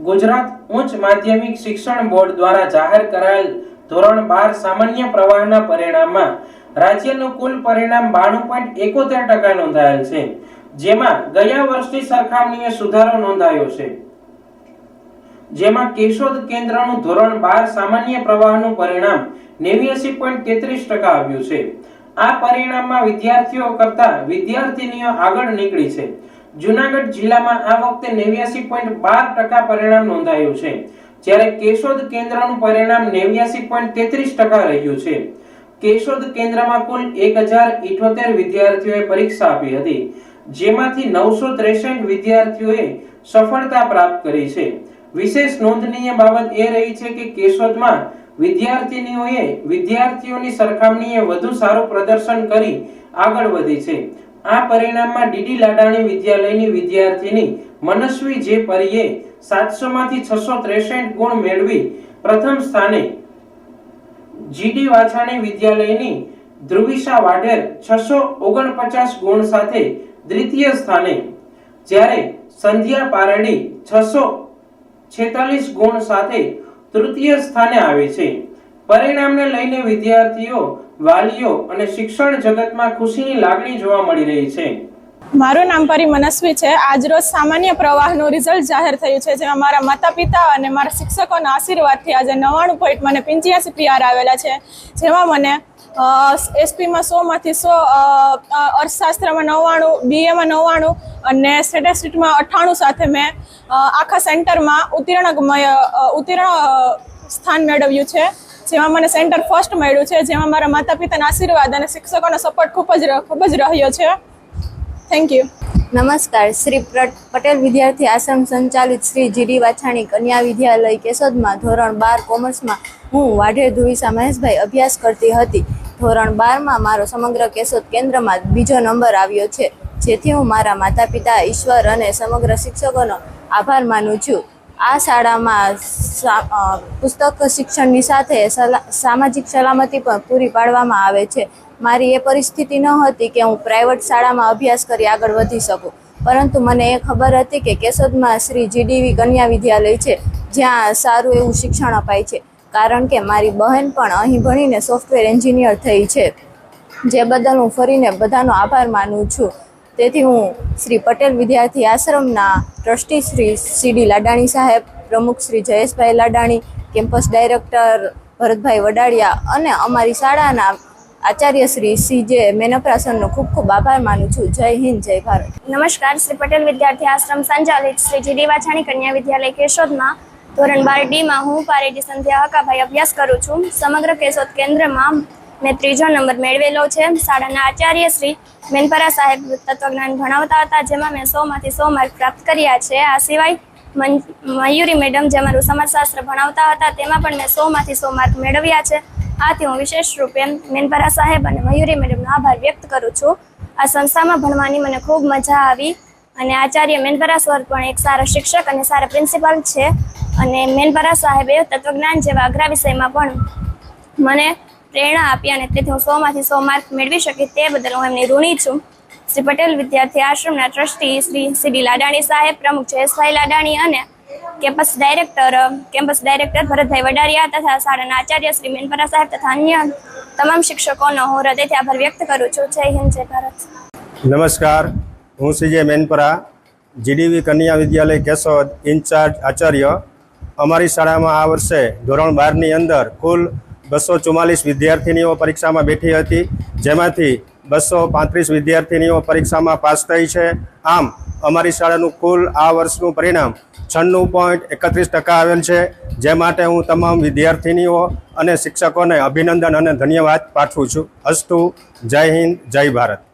ગુજરાત ઉચ્ચ માધ્યમિક શિક્ષણ બોર્ડ દ્વારા જાહેર કરાયેલ ધોરણ 12 સામાન્ય પ્રવાહના પરિણામમાં રાજ્યનું કુલ પરિણામ 92.71% નોંધાયેલ છે, જેમાં ગયા વર્ષની સરખામણીએ સુધારો નોંધાયો છે। જેમાં કેશોદ કેન્દ્રનું ધોરણ 12 સામાન્ય પ્રવાહનું પરિણામ 89.33% આવ્યું છે। આ પરિણામમાં વિદ્યાર્થીઓ કરતા વિદ્યાર્થીનીઓ આગળ નીકળી છે। જૂનાગઢ જિલ્લામાં આ વખતે 89.12% પરિણામ નોંધાયું છે, જ્યારે કેશોદ કેન્દ્રનું પરિણામ 89.33% રહ્યું છે। કેશોદ કેન્દ્રમાં કુલ 1078 વિદ્યાર્થીઓએ પરીક્ષા આપી હતી, જેમાંથી 963 વિદ્યાર્થીઓએ સફળતા પ્રાપ્ત કરી છે। વિશેષ નોંધનીય બાબત એ રહી છે કે કેશોદમાં વિદ્યાર્થીનીઓએ વિદ્યાર્થીઓની સરખામણીએ વધુ સારું પ્રદર્શન કરી આગળ વધી છે। આ પરિણામમાં ડીડી લાડાણી વિદ્યાલયની વિદ્યાર્થીની મનસ્વી જે પરીએ 700 માંથી 663 ગુણ મેળવી પ્રથમ સ્થાને, જીડી વાછાણી વિદ્યાલયની ધ્રુવિશા વાઢેર 649 ગુણ સાથે દ્વિતીય સ્થાને, જ્યારે સંધ્યા પારડી 646 ગુણ સાથે તૃતીય સ્થાને આવી છે। પરિણામને લઈને વિદ્યાર્થીઓ, વાલીઓ અને શિક્ષણ જગતમાં ખુશીની લાગણી જોવા મળી રહી છે। મારું નામ પરી મનસ્વી છે। આજ રોજ સામાન્ય પ્રવાહનું રિઝલ્ટ જાહેર થયું છે, જેમાં મારા માતા પિતા અને મારા શિક્ષકોના આશીર્વાદથી આજે 99.85 PR આવેલા છે, જેમાં મને એસપીમાં 100 માંથી 100, અર્થશાસ્ત્રમાં 99, બીએમાં 99 અને સ્ટેટિસ્ટિક્સમાં 98 સાથે મેં આખા સેન્ટરમાં ઉત્તીર્ણ સ્થાન મેળવ્યું છે, જેમાં મને સેન્ટર ફર્સ્ટ મળ્યું છે, જેમાં મારા માતા પિતાના આશીર્વાદ અને શિક્ષકોનો સપોર્ટ ખૂબ જ રહ્યો છે। Thank you. નમસ્કાર। શ્રી પટેલ વિદ્યાર્થી આશ્રમ સંચાલિત શ્રી જીડી વાછાણી કન્યા વિદ્યાલય કેશોદમાં ધોરણ 12 કોમર્સમાં હું વાઢેર ધ્રુવિશા મહેશભાઈ અભ્યાસ કરતી હતી। ધોરણ 12માં મારો સમગ્ર કેશોદ કેન્દ્રમાં બીજો નંબર આવ્યો છે, જેથી હું મારા માતા પિતા, ઈશ્વર અને સમગ્ર શિક્ષકોનો આભાર માનું છું। આ શાળામાં પુસ્તક શિક્ષણની સાથે સામાજિક સલામતી પણ પૂરી પાડવામાં આવે છે। મારી એ પરિસ્થિતિ ન હતી કે હું પ્રાઇવેટ શાળામાં અભ્યાસ કરી આગળ વધી શકું, પરંતુ મને એ ખબર હતી કે કેશોદમાં શ્રી જીડીવી કન્યા વિદ્યાલય છે, જ્યાં સારું એવું શિક્ષણ અપાય છે, કારણ કે મારી બહેન પણ અહીં ભણીને સોફ્ટવેર એન્જિનિયર થઈ છે, જે બદલ હું ફરીને બધાનો આભાર માનું છું। તેથી હું શ્રી પટેલ વિદ્યાર્થી આશ્રમના ટ્રસ્ટી શ્રી સીડી લાડાણી સાહેબ, પ્રમુખ શ્રી જયેશભાઈ લાડાણી, કેમ્પસ ડાયરેક્ટર ભરતભાઈ વડાડિયા અને અમારી શાળાના આચાર્ય શ્રી CJ મેનપરા સરનો ખૂબ ખૂબ આભાર માનું છું। જય હિન્દ, જય ભારત। નમસ્કાર। શ્રી પટેલ વિદ્યાર્થી આશ્રમ સંચાલિત શ્રી જીડી વાછાણી કન્યા વિદ્યાલય કેશોદમાં ધોરણ 12Dમાં હું પારેડી સંધ્યા હકાભાઈ અભ્યાસ કરું છું। સમગ્ર કેશોદ કેન્દ્રમાં મેં 3જો નંબર મેળવેલો છે। શાળાના આચાર્ય શ્રી મેનપરા સાહેબ તત્વજ્ઞાન ભણાવતા હતા, જેમાં મેં 100 માંથી 100 માર્ક પ્રાપ્ત કર્યા છે। આ સિવાય મયુરી મેડમ જે મારું સમાજશાસ્ત્ર ભણાવતા હતા, તેમાં પણ મેં 100 માંથી 100 માર્ક મેળવ્યા છે। આથી હું વિશેષ રૂપે મેનપરા સાહેબ અને મયુરી મેડમનો આભાર વ્યક્ત કરું છું। આ સંસ્થામાં ભણવાની મને ખૂબ મજા આવી અને આચાર્ય મેનપરા સર પણ એક સારા શિક્ષક અને સારા પ્રિન્સિપાલ છે, અને મેનપરા સાહેબે તત્વજ્ઞાન જેવા અઘરા વિષયમાં પણ મને પ્રેરણા આપી, અને તેથી હું 100 માંથી 100 માર્ક મેળવી શકી, તે બદલ હું એમની ઋણી છું। શ્રી પટેલ વિદ્યાર્થી આશ્રમના ટ્રસ્ટી શ્રી સીડી લાડાણી સાહેબ, પ્રમુખ જયેશભાઈ લાડાણી અને કેમ્પસ ડાયરેક્ટર ભરતભાઈ વડાડિયા તથા શાળાના આચાર્ય શ્રી મેનપરા સાહેબ તથા અન્ય તમામ શિક્ષકોનો હું હૃદયથી આભાર વ્યક્ત કરું છું। જય હિન્દ, જય ભારત। નમસ્કાર। હું CJ મેનપરા, જીડીવી કન્યા વિદ્યાલય કેશોદ ઇન્ચાર્જ આચાર્ય। અમારી શાળામાં આ વર્ષે ધોરણ 12ની અંદર કુલ 244 વિદ્યાર્થીનીઓ પરીક્ષામાં બેઠી હતી, જેમાંથી 235 વિદ્યાર્થીનીઓ પરીક્ષામાં પાસ થઈ છે। આમ અમારી શાળાનું કુલ આ વર્ષનું પરિણામ 96.31% આવેલ છે, જે માટે હું તમામ વિદ્યાર્થીનીઓ અને શિક્ષકોને અભિનંદન અને ધન્યવાદ પાઠવું છું। અસ્તુ। જય હિન્દ, જય ભારત।